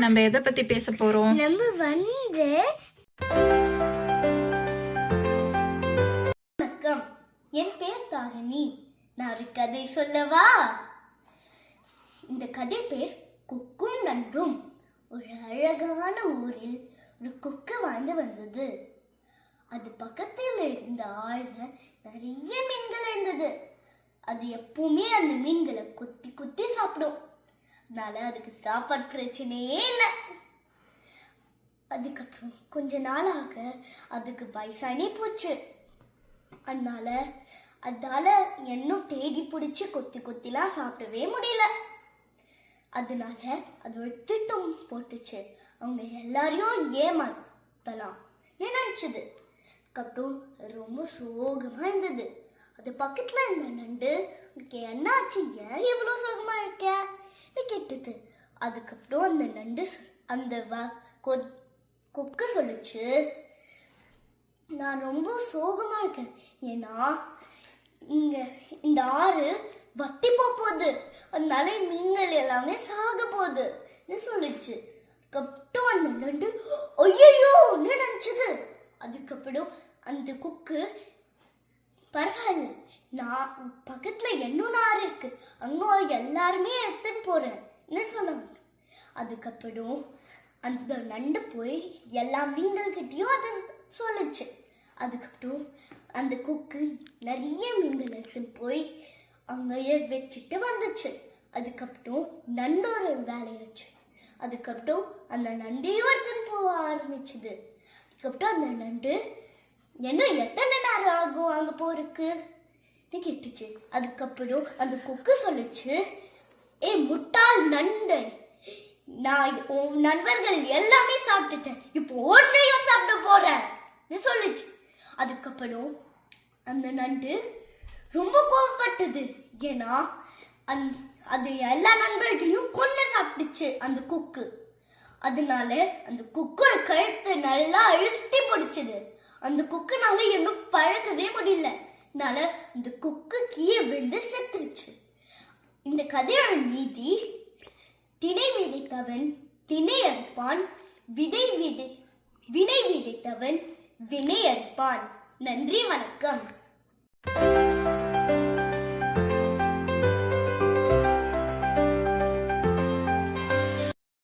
நம்ம எதை பத்தி பேச போறோம்? வணக்கம், என் பேர் தாரணி. நான் ஒரு கதை சொல்லவா? இந்த கதை பேர் குக்கும் நன்றும். ஒரு அழகான ஊரில் ஒரு குக்கு வாழ்ந்து வந்தது. அது பக்கத்தில் இருந்த ஆழ்ல நிறைய மீன்கள் இருந்தது. அது எப்பவுமே அந்த மீன்களை குத்தி குத்தி சாப்பிடும். அதனால அதுக்கு சாப்பாடு பிரச்சனையே இல்லை. அதுக்கப்புறம் கொஞ்ச நாளாக அதுக்கு வயசானே போச்சு. அதால இன்னும் தேடி பிடிச்சி கொத்தி கொத்திலாம் சாப்பிடவே முடியல. அதனால அது ஒரு திட்டம் போட்டுச்சு. அவங்க எல்லாரையும் ஏமாத்தலாம் நினைச்சது. அதுக்கப்புறம் ரொம்ப சோகமா இருந்தது. அது பக்கத்துல இருந்த நண்டு, உனக்கு என்ன ஆச்சு, ஏன் இவ்வளவு சோகமா இருக்க கேட்டது. அதுக்கப்புறம் அந்த நண்டு அந்த கொக்கு சொல்லுச்சு, நான் ரொம்ப சோகமா இருக்கேன். ஏன்னா இந்த ஆறு வத்தி போகுது, அதனால மீன்கள் எல்லாமே சாக போகுதுன்னு சொல்லுச்சு. அதுக்கப்புறம் அந்த நண்டு ஐயோ நினைச்சது. அதுக்கப்புறம் அந்த கொக்கு, பரவாயில்ல, நான் பக்கத்துல இன்னொன்று ஆறு இருக்கு, அங்க எல்லாருமே எடுத்துன்னு போறேன்னு சொன்னாங்க. அதுக்கப்புறம் அந்த நண்டு போய் எல்லா மீன்கள்கிட்டயும் அதை சொல்லுச்சு. அதுக்கப்புறம் அந்த கொக்கு நிறைய மீன்கள் எடுத்துன்னு போய் அங்கேயே வச்சுட்டு வந்துச்சு. அதுக்கப்புறம் நண்டோட வேலையாச்சு. அதுக்கப்புறம் அந்த நண்டையும் எடுத்துன்னு போக ஆரம்பிச்சுது. அதுக்கப்புறம் அந்த நண்டு, என்ன எத்தனை நேரம் ஆகும் அங்க போறதுக்கு கேட்டுச்சு. அதுக்கப்புறம் அந்த கொக்கு சொல்லுச்சு, ஏ முட்டாள் நண்டு, நான் உன் நண்பர்கள் எல்லாமே சாப்பிட்டுட்டேன், இப்போ ஒன்றையும் சாப்பிட போறேன்னு சொல்லுச்சு. அதுக்கப்புறம் அந்த நண்டு ரொம்ப கோபப்பட்டது. ஏன்னா அது எல்லா நண்பர்களையும் கொண்டு சாப்பிட்டுச்சு அந்த கொக்கு. அதனால அந்த கொக்கு கழுத்தை நல்லா அழுத்தி பிடிச்சது. அந்த கொக்குனால இன்னும் பழக்கவே முடியல. அதனால அந்த கொக்கு கீழே விழுந்து செத்துருச்சு. இந்த கதையோட நீதி, திணை விதைத்தவன் திணை அறுப்பான், வினை விதைத்தவன் வினை அறுப்பான். நன்றி, வணக்கம்.